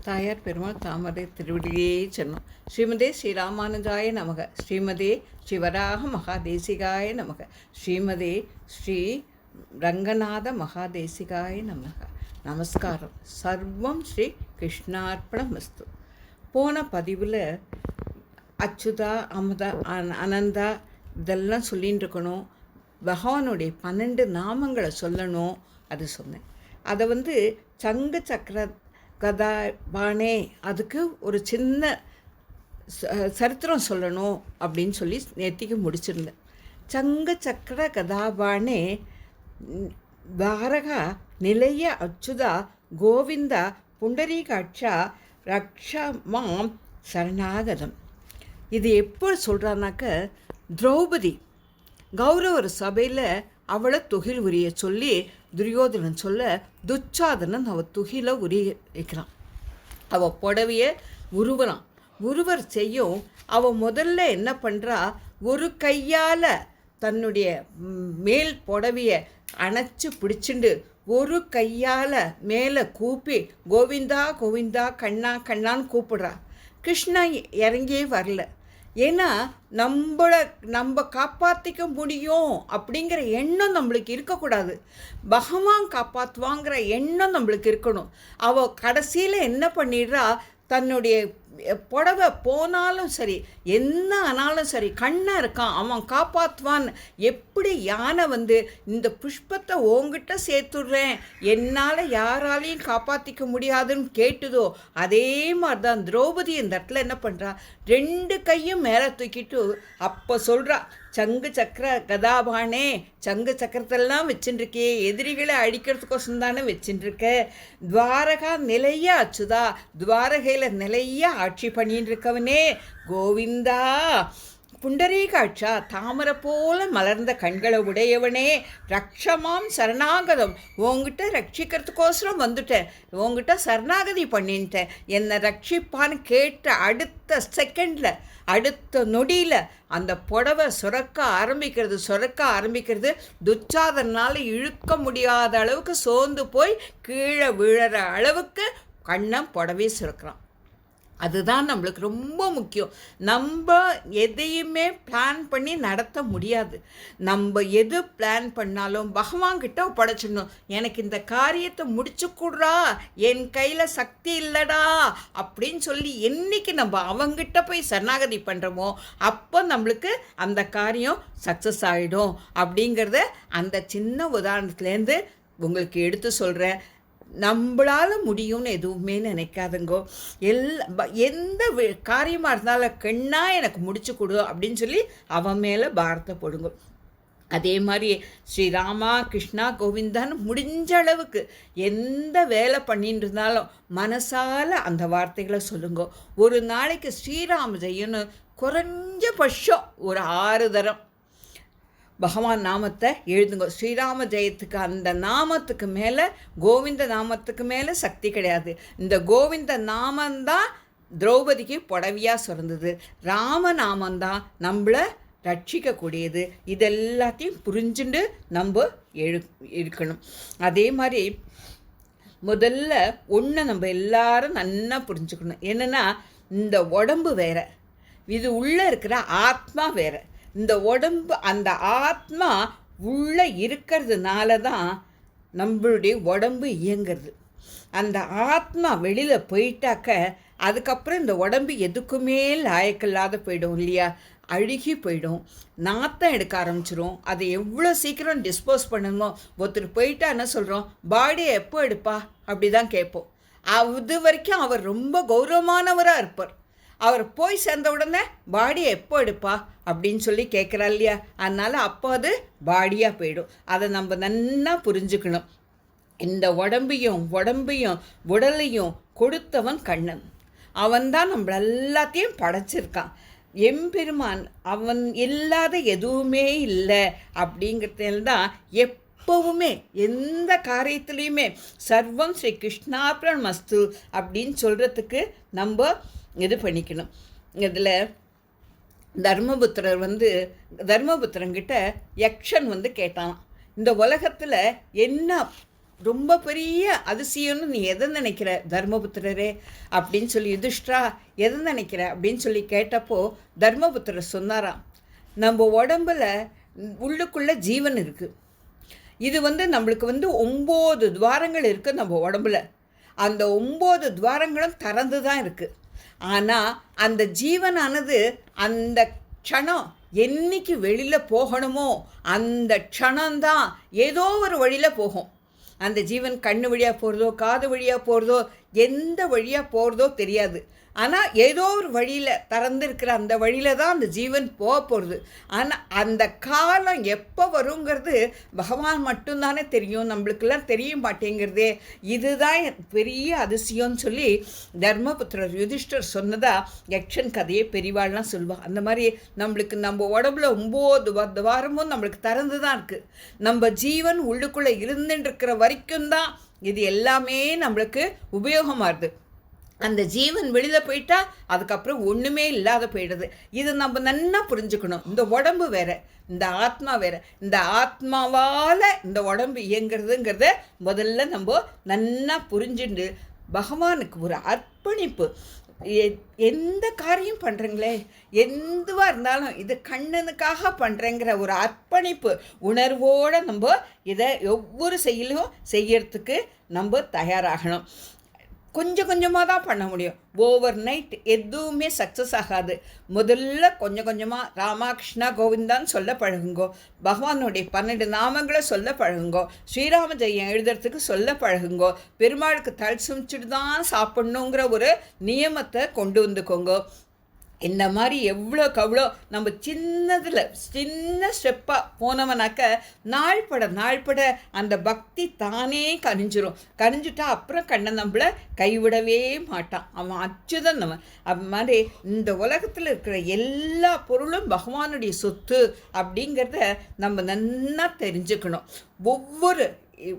தாயார் பெருமாள் தாமரை திருவடியே சென்னம். ஸ்ரீமதே ஸ்ரீராமானுஜாய நமக. ஸ்ரீமதே ஸ்ரீவராக மகாதேசிகாய நமக. ஸ்ரீமதே ஸ்ரீ ரங்கநாத மகாதேசிகாய நமக. நமஸ்காரம். சர்வம் ஸ்ரீ கிருஷ்ணார்ப்பணமஸ்து. போன பதிவில் அச்சுதா அமுதா அனந்தா இதெல்லாம் சொல்லின்னு இருக்கணும். பகவானுடைய 12 நாமங்களை சொல்லணும். அது சொன்னேன். அதை சங்கு சக்கர கதாபானே அதுக்கு ஒரு சின்ன சரித்திரம் சொல்லணும் அப்படின்னு சொல்லி நேத்திக்கு முடிச்சிருந்தேன். சங்க சக்கர கதாபானே தாரகா நிலைய அச்சுதா கோவிந்தா புண்டரீகாட்சா ரக்ஷமாம் சரணாகதம். இது எப்போ சொல்கிறான்னாக்க, திரௌபதி கௌரவர் சபையில் அவளை துகில் உரிய சொல்லி துரியோதனன் சொல்ல, துச்சாதனன் அவள் துகில உரிய வைக்கிறான். அவள் புடவையை உருவர் செய்யும். அவள் முதல்ல என்ன பண்ணுறா, ஒரு கையால் தன்னுடைய மேல் புடவையை அணைச்சி பிடிச்சிண்டு ஒரு கையால் மேலே கூப்பி கோவிந்தா கோவிந்தா கண்ணா கண்ணான்னு கூப்பிடுறா. கிருஷ்ணா இறங்கியே வரல. ஏன்னா நம்ம காப்பாற்றிக்க முடியும் அப்படிங்கிற எண்ணம் நம்மளுக்கு இருக்கக்கூடாது. பகவான் காப்பாற்றுவாங்கிற எண்ணம் நம்மளுக்கு இருக்கணும். அவள் கடைசியில் என்ன பண்ணிடுறா, தன்னுடைய புடவை போனாலும் சரி, என்ன ஆனாலும் சரி, கண்ணா இருக்கான், அவன் காப்பாற்றுவான். எப்படி யானை இந்த புஷ்பத்தை ஓங்கிட்ட சேர்த்துடுறேன், என்னால் யாராலையும் காப்பாற்றிக்க முடியாதுன்னு கேட்டுதோ, அதே மாதிரி தான் திரௌபதி இந்த இடத்துல என்ன பண்ணுறா, 2 கையும் மேலே தூக்கிட்டு அப்போ சொல்கிறா, சங்கு சக்கர கதாபானே, சங்கு சக்கரத்தெல்லாம் வச்சுட்டுருக்கே, எதிரிகளை அடிக்கிறதுக்கோசம் தானே வச்சுட்டுருக்க. துவாரகா நிலைய அச்சுதா, துவாரகையில் நிலைய ஆட்சி பண்ணின்னு இருக்கவனே, கோவிந்தா புண்டரீகாட்சா தாமரை போல மலர்ந்த கண்களை உடையவனே, ரக்ஷமாம் சரணாகதம், உங்ககிட்ட ரட்சிக்கிறதுக்கோசரம் வந்துட்டேன், உங்ககிட்ட சரணாகதி பண்ணிட்டேன், என்னை ரட்சிப்பான்னு கேட்ட அடுத்த செகண்டில், அடுத்த நொடியில் அந்த புடவை சுரக்க ஆரம்பிக்கிறது. துச்சாதனால் இழுக்க முடியாத அளவுக்கு சோர்ந்து போய் கீழே விழற அளவுக்கு கண்ணன் புடவை சுரக்கிறான். அதுதான் நம்மளுக்கு ரொம்ப முக்கியம். நம்ம எதையுமே பிளான் பண்ணி நடத்த முடியாது. நம்ம எது பிளான் பண்ணாலும் பகவான்கிட்ட ஒப்படைச்சிடணும். எனக்கு இந்த காரியத்தை முடிச்சு கொடுறா, என் கையில் சக்தி இல்லைடா அப்படின்னு சொல்லி என்னைக்கு நம்ம அவங்கிட்ட போய் சரணாகதி பண்ணுறோமோ அப்போ நம்மளுக்கு அந்த காரியம் சக்ஸஸ் ஆகிடும். அப்படிங்கிறத அந்த சின்ன உதாரணத்துலேருந்து உங்களுக்கு எடுத்து சொல்கிறேன். நம்மளால் முடியும்னு எதுவுமே நினைக்காதுங்கோ. எந்த காரியமாக இருந்தாலும் கண்ணா எனக்கு முடிச்சு கொடு அப்படின்னு சொல்லி அவன் மேலே பாரத்தை போடுங்க. அதே மாதிரி ஸ்ரீராமா கிருஷ்ணா கோவிந்தான்னு முடிஞ்ச அளவுக்கு எந்த வேலை பண்ணிட்டு இருந்தாலும் மனசால் அந்த வார்த்தைகளை சொல்லுங்க. ஒரு நாளைக்கு ஸ்ரீராம ஜெயன்னு குறைஞ்சபட்சம் ஒரு 6 தரம் பகவான் நாமத்தை எழுதுங்க. ஸ்ரீராம ஜெயத்துக்கு அந்த நாமத்துக்கு மேலே, கோவிந்த நாமத்துக்கு மேலே சக்தி கிடையாது. இந்த கோவிந்த நாமந்தான் திரௌபதிக்கு புடவையாக சுரந்தது. ராமநாமந்தான் நம்மளை ரட்சிக்கக்கூடியது. இதெல்லாத்தையும் புரிஞ்சுட்டு நம்ம இருக்கணும். அதே மாதிரி முதல்ல ஒன்று நம்ம எல்லாரும் நல்லா புரிஞ்சுக்கணும். என்னென்னா, இந்த உடம்பு வேற, இது உள்ளே இருக்கிற ஆத்மா வேற. இந்த உடம்பு, அந்த ஆத்மா உள்ளே இருக்கிறதுனால தான் நம்மளுடைய உடம்பு இயங்கிறது. அந்த ஆத்மா வெளியில் போயிட்டாக்க அதுக்கப்புறம் இந்த உடம்பு எதுக்குமே லாயக்கில்லாத போயிடும் இல்லையா, அழுகி போயிடும், நாத்தம் எடுக்க ஆரம்பிச்சிடும். அதை எவ்வளோ சீக்கிரம் டிஸ்போஸ் பண்ணணுமோ. ஒருத்தர் போயிட்டா என்ன சொல்கிறோம், பாடியை எப்போ எடுப்பா அப்படி தான் கேட்போம். அது வரைக்கும் அவர் ரொம்ப கௌரவமானவராக இருப்பார். அவர் போய் சேர்ந்த உடனே பாடியை எப்போ எடுப்பா அப்படின்னு சொல்லி கேட்குறா இல்லையா. அதனால் அப்போ அது பாடியாக போயிடும். அதை நம்ம நல்லா புரிஞ்சுக்கணும். இந்த உடம்பையும் உடலையும் கொடுத்தவன் கண்ணன். அவன்தான் நம்ம எல்லாத்தையும் படைச்சிருக்கான். எம்பெருமான் அவன் இல்லாத எதுவுமே இல்லை. அப்படிங்கிறதுல தான் எப்போவுமே எந்த காரியத்துலேயுமே சர்வம் ஸ்ரீ கிருஷ்ணார்ப்பணமஸ்து அப்படின்னு சொல்கிறதுக்கு நம்ம இது பண்ணிக்கணும். இதில் தர்மபுத்திரங்கிட்ட யக்ஷன் கேட்டான், இந்த உலகத்தில் என்ன ரொம்ப பெரிய அதிசயம்னு நீ எதை நினைக்கிற தர்மபுத்திரரே அப்படின்னு சொல்லி, யுதிஷ்டரா எதை நினைக்கிற அப்படின்னு சொல்லி கேட்டப்போ தர்மபுத்திரர் சொன்னாராம், நம்ம உடம்புல உள்ளுக்குள்ளே ஜீவன் இருக்குது. இது நம்மளுக்கு 9 துவாரங்கள் இருக்குது நம்ம உடம்புல. அந்த 9 துவாரங்களும் திறந்து தான் இருக்குது. ஆனால் அந்த ஜீவனானது அந்த க்ஷணம் என்னைக்கு வெளியில் போகணுமோ அந்த க்ஷணம்தான் ஏதோ ஒரு வழியில் போகும். அந்த ஜீவன் கண்ணு வழியாக போகிறதோ காது வழியாக போகிறதோ எந்த வழியாக போகிறதோ தெரியாது. ஆனால் ஏதோ ஒரு வழியில் திறந்துருக்கிற அந்த வழியில் தான் அந்த ஜீவன் போக போகிறது. ஆனால் அந்த காலம் எப்போ வருங்கிறது பகவான் மட்டும்தானே தெரியும், நம்மளுக்கெல்லாம் தெரிய மாட்டேங்கிறதே. இதுதான் பெரிய அதிசயம்னு சொல்லி தர்மபுத்திரர் யுதிஷ்டர் சொன்னதா யக்ஷன் கதையை பெரிவாள்லாம் சொல்லுவாள். அந்த மாதிரி நம்மளுக்கு நம்ம உடம்புல 9 துவாரமும் நம்மளுக்கு திறந்து தான் இருக்குது. நம்ம ஜீவன் உள்ளுக்குள்ளே இருந்துட்டுருக்கிற வரைக்கும் தான் இது எல்லாமே நம்மளுக்கு உபயோகமாகுது. அந்த ஜீவன் வெளியில் போயிட்டா அதுக்கப்புறம் ஒன்றுமே இல்லாத போயிடுது. இது நம்ம நல்லா புரிஞ்சுக்கணும். இந்த உடம்பு வேற, இந்த ஆத்மா வேற. இந்த ஆத்மாவால் இந்த உடம்பு இயங்குறதுங்கிறத முதல்ல நம்ம நல்லா புரிஞ்சுண்டு பகவானுக்கு ஒரு அர்ப்பணிப்பு. எந்த காரியம் பண்ணுறீங்களே, எதுவாக இருந்தாலும் இது கண்ணனுக்காக பண்ணுறேங்கிற ஒரு அர்ப்பணிப்பு உணர்வோடு நம்ம இதை ஒவ்வொரு செயலும் செய்யறதுக்கு நம்ம தயாராகணும். கொஞ்சம் கொஞ்சமாக தான் பண்ண முடியும். ஓவர் நைட் எதுவுமே சக்ஸஸ் ஆகாது. முதல்ல கொஞ்சம் கொஞ்சமாக ராமா கிருஷ்ணா கோவிந்தான்னு சொல்ல பழகுங்கோ, பகவானுடைய 12 நாமங்களை சொல்ல பழகுங்கோ, ஸ்ரீராம ஜெயம் எழுதுறதுக்கு சொல்ல பழகுங்கோ, பெருமாளுக்கு தல் சுமிச்சுட்டு தான் சாப்பிட்ணுங்கிற ஒரு நியமத்தை கொண்டு வந்துக்கோங்க. இந்த மாதிரி எவ்வளோக்கு அவ்வளோ நம்ம சின்ன ஸ்டெப்பாக போனவனாக்க நாள்பட அந்த பக்தி தானே கனிஞ்சிட்டா அப்புறம் கண்ணன் நம்மளை கைவிடவே மாட்டான். அவன் அச்சுதான் நம்ம. அது மாதிரி இந்த உலகத்தில் இருக்கிற எல்லா பொருளும் பகவானுடைய சொத்து அப்படிங்கிறத நம்ம நன்னா தெரிஞ்சுக்கணும். ஒவ்வொரு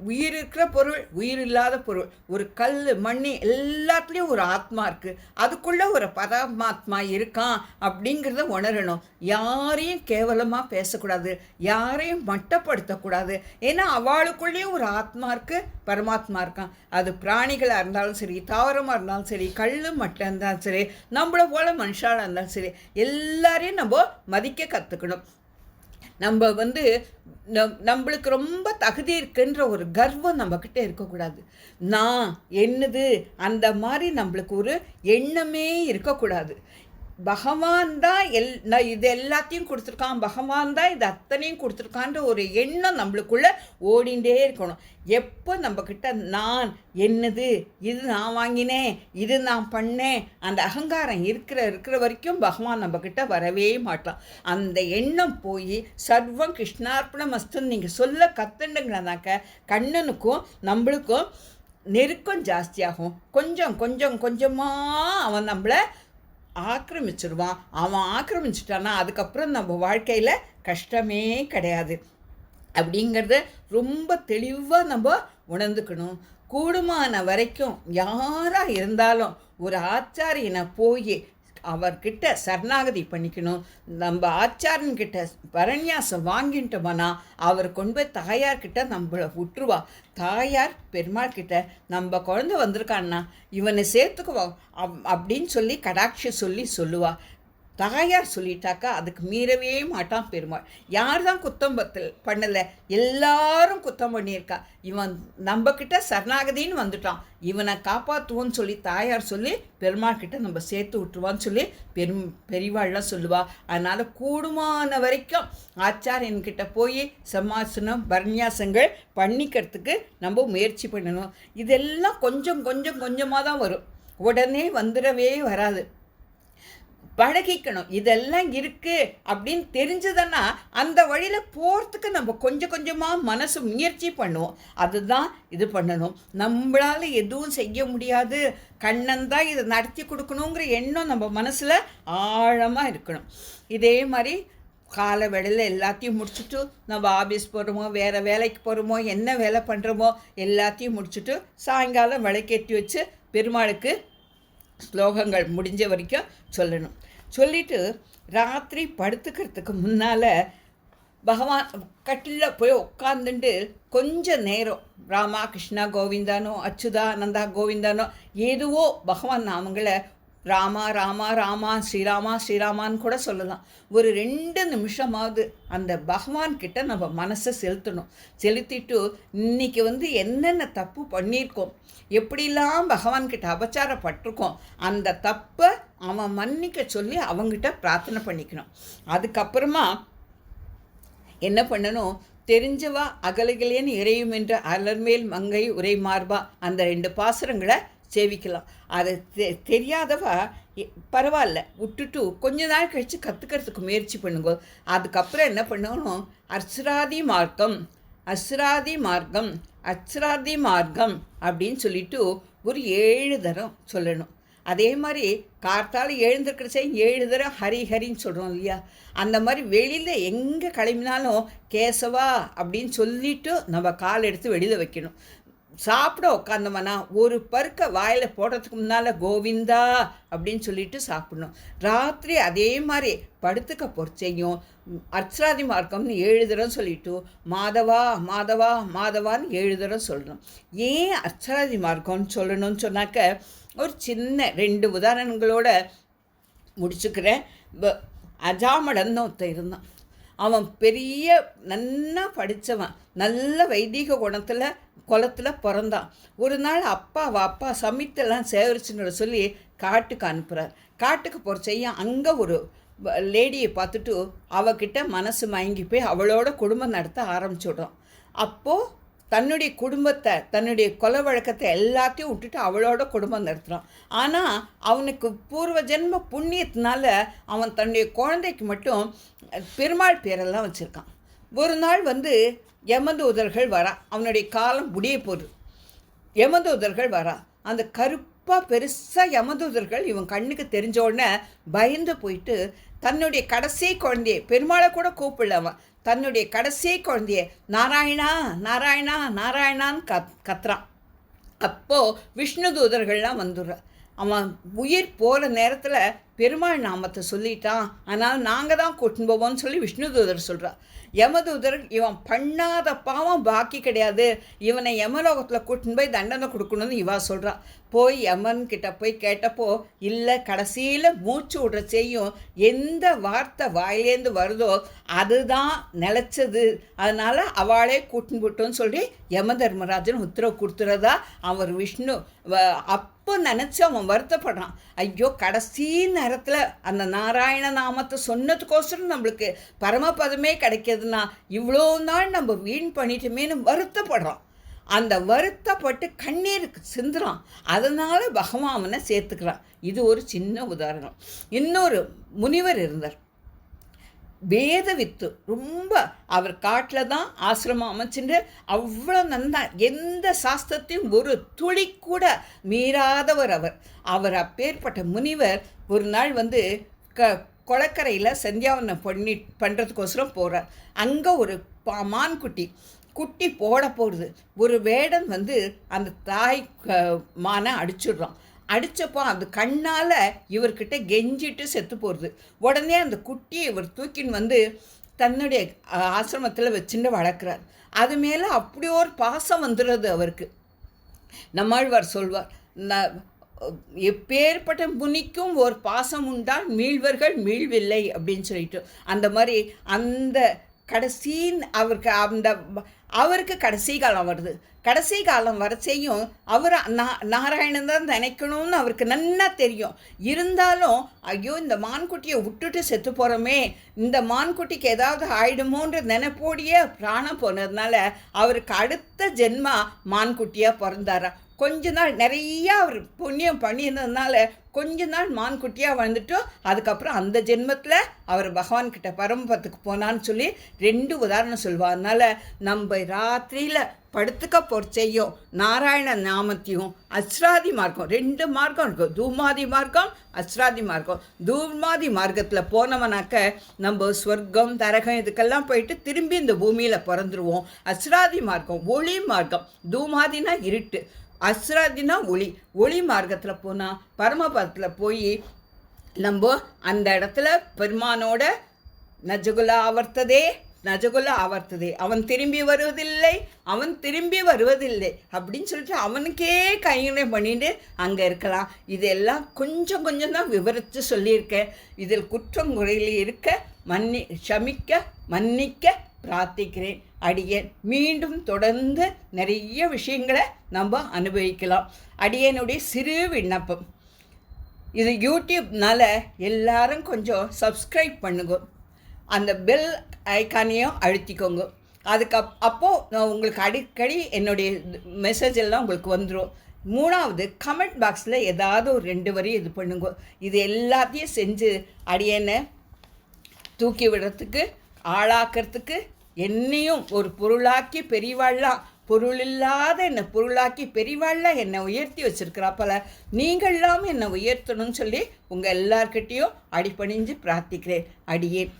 உயிர் இருக்கிற பொருள், உயிர் இல்லாத பொருள், ஒரு கல் மண் எல்லாத்துலேயும் ஒரு ஆத்மா இருக்குது. அதுக்குள்ளே ஒரு பரமாத்மா இருக்கான் அப்படிங்கிறத உணரணும். யாரையும் கேவலமாக பேசக்கூடாது, யாரையும் மட்டப்படுத்தக்கூடாது. ஏன்னா அவளுக்குள்ளேயும் ஒரு ஆத்மா இருக்குது, பரமாத்மா இருக்கான். அது பிராணிகளாக இருந்தாலும் சரி, தாவரமாக இருந்தாலும் சரி, கல் மட்டை இருந்தாலும் சரி, நம்மளை போல் மனுஷாலாக இருந்தாலும் சரி, எல்லாரையும் நம்ம மதிக்க கற்றுக்கணும். நம்ம நம்மளுக்கு ரொம்ப தகுதி இருக்குன்ற ஒரு கர்வம் நம்மக்கிட்ட இருக்கக்கூடாது. நான் என்னது அந்த மாதிரி நம்மளுக்கு ஒரு எண்ணமே இருக்கக்கூடாது. பகவான் தான் இது எல்லாத்தையும் கொடுத்துருக்கான், பகவான் தான் இது அத்தனையும் கொடுத்துருக்கான்ற ஒரு எண்ணம் நம்மளுக்குள்ளே ஓடிண்டே இருக்கணும். எப்போ நம்மக்கிட்ட நான் என்னது, இது நான் வாங்கினேன், இது நான் பண்ணேன், அந்த அகங்காரம் இருக்கிற வரைக்கும் பகவான் நம்மக்கிட்ட வரவே மாட்டான். அந்த எண்ணம் போய் சர்வம் கிருஷ்ணார்ப்பணம் மஸ்துன்னு நீங்கள் சொல்ல கற்றுண்டுங்கனாக்க கண்ணனுக்கும் நம்மளுக்கும் நெருக்கம் ஜாஸ்தியாகும். கொஞ்சமாக அவன் நம்மளை ஆக்கிரமிச்சிருவான். அவன் ஆக்கிரமிச்சிட்டான்னா அதுக்கப்புறம் நம்ம வாழ்க்கையில் கஷ்டமே கிடையாது. அப்படிங்கிறத ரொம்ப தெளிவாக நம்ம உணர்ந்துக்கணும். கூடுமான வரைக்கும் யாராக இருந்தாலும் ஒரு ஆச்சாரியனை போய் அவர்கிட்ட சரணாகதி பண்ணிக்கணும். நம்ம ஆச்சாரன்கிட்ட பரண்யாசம் வாங்கிட்டோம்னா அவர் கொண்டு போய் தாயார்கிட்ட நம்மளை விட்டுருவா. தாயார் பெருமாள் கிட்ட நம்ம குழந்தை வந்திருக்கான்னா இவனை சேர்த்துக்குவா அப்படின்னு சொல்லி கடாட்சி சொல்லுவா. தாயார் சொல்லிட்டாக்கா அதுக்கு மீறவே மாட்டான் பெருமாள். யார் தான் குத்தம் பண்ணலை, எல்லாரும் குத்தம் பண்ணியிருக்கா. இவன் நம்மக்கிட்ட சரணாகதின்னு வந்துட்டான், இவனை காப்பாற்றுவோன்னு சொல்லி தாயார் சொல்லி பெருமாள் கிட்ட நம்ம சேர்த்து விட்டுருவான்னு சொல்லி பெரியவாள்லாம் சொல்லுவா. அதனால் கூடுமான வரைக்கும் ஆச்சாரியன்கிட்ட போய் சமாசனம் பரநியாசங்கள் பண்ணிக்கிறதுக்கு நம்ம முயற்சி பண்ணணும். இதெல்லாம் கொஞ்சமாக தான் வரும், உடனே வந்துடவே வராது. பழகிக்கணும். இதெல்லாம் இருக்குது அப்படின்னு தெரிஞ்சதுன்னா அந்த வழியில் போகிறதுக்கு நம்ம கொஞ்சமாக மனசு முயற்சி பண்ணுவோம். அதுதான் இது பண்ணணும். நம்மளால் எதுவும் செய்ய முடியாது, கண்ணன் தான் இதை நடத்தி கொடுக்கணுங்கிற எண்ணம் நம்ம மனசில் ஆழமாக இருக்கணும். இதே மாதிரி காலை வேளையில் எல்லாத்தையும் முடிச்சுட்டு நம்ம ஆஃபீஸ் போகிறோமோ, வேறு வேலைக்கு போகிறோமோ, என்ன வேலை பண்ணுறோமோ எல்லாத்தையும் முடிச்சுட்டு சாயங்காலம் விளக்கேற்றி வச்சு பெருமாளுக்கு ஸ்லோகங்கள் முடிஞ்ச வரைக்கும் சொல்லணும். சொல்லிவிட்டு ராத்திரி படுத்துக்கிறதுக்கு முன்னால் பகவான் கட்டிலில் போய் உட்காந்துட்டு கொஞ்ச நேரம் ராமா கிருஷ்ணா கோவிந்தானோ அச்சுதா நந்தா கோவிந்தானோ ஏதுவோ பகவான் நாமங்களை ராமா ராமா ராமா ஸ்ரீராமா ஸ்ரீராமான்னு கூட சொல்லலாம். ஒரு 2 நிமிஷமாவது அந்த பகவான்கிட்ட நம்ம மனசை செலுத்திட்டு இன்றைக்கி என்னென்ன தப்பு பண்ணியிருக்கோம், எப்படிலாம் பகவான்கிட்ட அபச்சாரப்பட்டிருக்கோம், அந்த தப்பை அவன் மன்னிக்க சொல்லி அவங்ககிட்ட பிரார்த்தனை பண்ணிக்கணும். அதுக்கப்புறமா என்ன பண்ணணும், தெரிஞ்சவா அகலைகளேன்னு இறையும் என்ற அலர்மேல் மங்கை உரை மார்பா அந்த 2 பாசுரங்களை சேவிக்கலாம். அது தெரியாதவா பரவாயில்ல விட்டுட்டு கொஞ்ச நாள் கழித்து கற்றுக்கிறதுக்கு முயற்சி பண்ணுங்க. அதுக்கப்புறம் என்ன பண்ணணும், அஸ்ராதி மார்க்கம் அஸ்ராதி மார்க்கம் அஸ்ராதி மார்க்கம் அப்படின்னு சொல்லிட்டு ஒரு 7 தரம் சொல்லணும். அதே மாதிரி கார்த்தால் எழுந்திருக்கிறச்சே 7 தரம் ஹரி ஹரின்னு சொல்கிறோம் இல்லையா, அந்த மாதிரி வெளியில் எங்கே கிளம்பினாலும் கேசவா அப்படின்னு சொல்லிவிட்டு நம்ம கால் எடுத்து வெளியில் வைக்கணும். சாப்பிட உட்காந்தோம்னா ஒரு பருக்க வாயில் போடுறதுக்கு முன்னால் கோவிந்தா அப்படின்னு சொல்லிட்டு சாப்பிடணும். ராத்திரி அதே மாதிரி படுத்துக்க பொறுச்சையும் அர்ச்சராதி மார்க்கம்னு 7 தரம் சொல்லிவிட்டு மாதவா மாதவா மாதவான்னு 7 தரம் சொல்லணும். ஏன் அர்ச்சராதி மார்க்கம்னு சொல்லணும்னு சொன்னாக்க ஒரு சின்ன 2 உதாரணங்களோட முடிச்சுக்கிறேன். அஜாமடன்னு ஒருத்தன் இருந்தான். அவன் பெரிய நன்னா படித்தவன், நல்ல வைதீக குலத்தில் பிறந்தான். ஒரு நாள் அப்பா சமைத்தெல்லாம் சேகரிச்சுன்னு சொல்லி காட்டுக்கு அனுப்புகிறார். காட்டுக்கு போகிற செய்ய அங்கே ஒரு லேடியை பார்த்துட்டு அவகிட்ட மனசு மயங்கி போய் அவளோட குடும்பம் நடத்த ஆரம்பிச்சுடுறான். அப்போது தன்னுடைய குடும்பத்தை தன்னுடைய கொலை வழக்கத்தை எல்லாத்தையும் விட்டுட்டு அவளோட குடும்பம் நடத்துகிறான். ஆனால் அவனுக்கு பூர்வ ஜென்ம புண்ணியத்தினால அவன் தன்னுடைய குழந்தைக்கு மட்டும் பெருமாள் பேரெல்லாம் வச்சுருக்கான். ஒரு நாள் யமதூதர்கள் வரா, அவனுடைய காலம் முடிய போகுது. யமதூதர்கள் வரா, அந்த கருப்பாக பெருசாக யமதூதர்கள் இவன் கண்ணுக்கு தெரிஞ்ச உடனே பயந்து போயிட்டு தன்னுடைய கடைசி குழந்தையை, பெருமாளை கூட கூப்பிடலவன், தன்னுடைய கடைசி குழந்தைய நாராயணா நாராயணா நாராயணான்னு கத்துறான். அப்போது விஷ்ணு தூதர்கள்லாம் வந்துடுற. அவன் உயிர் போகிற நேரத்தில் பெருமாள் நாமத்தை சொல்லிட்டான், அதனால் நாங்கள் தான் கூட்டின்னு போவோம்னு சொல்லி விஷ்ணு தூதர் சொல்கிறான். யமதூதர் இவன் பண்ணாத பாவம் பாக்கி கிடையாது, இவனை யமலோகத்தில் கூட்டின்னு போய் தண்டனை கொடுக்கணும்னு இவா சொல்கிறான். போய் யமன்கிட்ட போய் கேட்டப்போ இல்லை, கடைசியில் மூச்சு விடுற செய்யும் எந்த வார்த்தை வாயிலேருந்து வருதோ அதுதான் நிலச்சது, அதனால் அவளே கூட்டின்னு போட்டோன்னு சொல்லி யம தர்மராஜன் உத்தரவு கொடுத்துறதா அவர் விஷ்ணு அப்போ நினச்சி அவன் வருத்தப்படுறான். ஐயோ, கடைசி நேரத்தில் அந்த நாராயண நாமத்தை சொன்னதுக்கோசரம் நம்மளுக்கு பரமபதமே கிடைக்கிதுன்னா இவ்வளோ நாள் நம்ம வீண் பண்ணிட்டோமேனு வருத்தப்படுறான். அந்த வருத்தப்பட்டு கண்ணீர் சிந்துறான். அதனால் பகவானை சேர்த்துக்கிறான். இது ஒரு சின்ன உதாரணம். இன்னொரு முனிவர் இருந்தார், வேதவித்து. ரொம்ப அவர் காட்டில் தான் ஆசிரமம் அமைச்சுட்டு அவ்வளோ நன்னா எந்த சாஸ்திரத்தையும் ஒரு துளி கூட மீறாதவர் அவர் அப்பேற்பட்ட முனிவர் ஒரு நாள் கொளக்கரையில் சந்தியாவனம் பண்ணுறதுக்கோசரம் போகிறார். அங்கே ஒரு குட்டி போட போடுது. ஒரு வேடன் அந்த தாய் மானை அடிச்சிடுறான். அடித்தப்போ அந்த கண்ணால் இவர்கிட்ட கெஞ்சிட்டு செத்து போடுது. உடனே அந்த குட்டியை இவர் தூக்கின்னு தன்னுடைய ஆசிரமத்தில் வச்சுட்டு வளர்க்குறார். அது மேலே அப்படி ஒரு பாசம் வந்துடுறது அவருக்கு. நம்மாழ்வார் சொல்வார், எப்பேற்பட்ட முனிக்கும் ஒரு பாசம் உண்டால் மீள்வர்கள் மீள்வில்லை அப்படின்னு சொல்லிட்டு, அந்த மாதிரி அந்த அவருக்கு கடைசி காலம் வருது. கடைசி காலம் வர செய்யும் அவர் நாராயணன் தான் நினைக்கணும்னு அவருக்கு நல்லா தெரியும். இருந்தாலும் ஐயோ, இந்த மான்குட்டியை விட்டுட்டு செத்து போகிறோமே, இந்த மான்குட்டிக்கு ஏதாவது ஆயிடுமோன்ற நினைப்போடையே பிராணம் போனதுனால அவருக்கு அடுத்த ஜென்மா மான்குட்டியாக பிறந்தாரா. கொஞ்ச நாள் நிறையா அவர் புண்ணியம் பண்ணியிருந்ததுனால கொஞ்ச நாள் மான்குட்டியாக வந்துட்டோம். அதுக்கப்புறம் அந்த ஜென்மத்தில் அவர் பகவான்கிட்ட பரமபத்துக்கு போனான்னு சொல்லி 2 உதாரணம் சொல்லுவார். அதனால் நம்ம ராத்திரியில் படுத்துக்க பொறுச்சையும் நாராயண நாமத்தையும் அஸ்ராதி மார்க்கம் 2 மார்க்கம் இருக்கும், தூமாதி மார்க்கம் அஸ்ராதி மார்க்கம். தூமாதி மார்க்கத்தில் போனவனாக்க நம்ம ஸ்வர்க்கம் தரகம் இதுக்கெல்லாம் போயிட்டு திரும்பி இந்த பூமியில் பிறந்துருவோம். அஸ்ராதி மார்க்கம் ஒளி மார்க்கம். தூமாதினா இருட்டு, அஸ்ராதினா ஒளி மார்க்கத்தில் போனால் பரமபதத்தில் போய் நம்ம அந்த இடத்துல பெருமானோட நஜகுலா ஆவர்த்ததே நஜகுல ஆவர்த்ததே, அவன் திரும்பி வருவதில்லை அப்படின்னு சொல்லிட்டு அவனுக்கே கைங்கரியம் பண்ணிட்டு அங்கே இருக்கலாம். இதெல்லாம் கொஞ்சம் தான் விவரித்து சொல்லியிருக்கேன். இதில் குற்றம் குறையில் இருக்க மன்னிக்க பிரார்த்திக்கிறேன். அடியேன் மீண்டும் தொடர்ந்து நிறைய விஷயங்களை நம்ம அனுபவிக்கலாம். அடியேனுடைய சிறு விண்ணப்பம், இது யூடியூப்னால எல்லாரும் கொஞ்சம் சப்ஸ்கிரைப் பண்ணுங்க, அந்த பெல் ஐக்கானையும் அழுத்திக்கோங்க. அப்போது உங்களுக்கு அடிக்கடி என்னுடைய மெசேஜ் எல்லாம் உங்களுக்கு வந்துடும். 3வது, கமெண்ட் பாக்ஸில் ஏதாவது ஒரு 2 வரி இது பண்ணுங்க. இது எல்லாத்தையும் செஞ்சு அடியேனை தூக்கி விடுறதுக்கு, ஆளாக்கிறதுக்கு, என்னையும் ஒரு பொருளாக்கி பெரியவாழ்லாம், பொருள் இல்லாத என்னை பொருளாக்கி பெரியவாழ்லாம் என்னை உயர்த்தி வச்சுருக்கிறாப்பல, நீங்கள்லாம் என்னை உயர்த்தணும்னு சொல்லி உங்கள் எல்லார்கிட்டேயும் அடிபணிஞ்சு பிரார்த்திக்கிறேன். அடியேன்.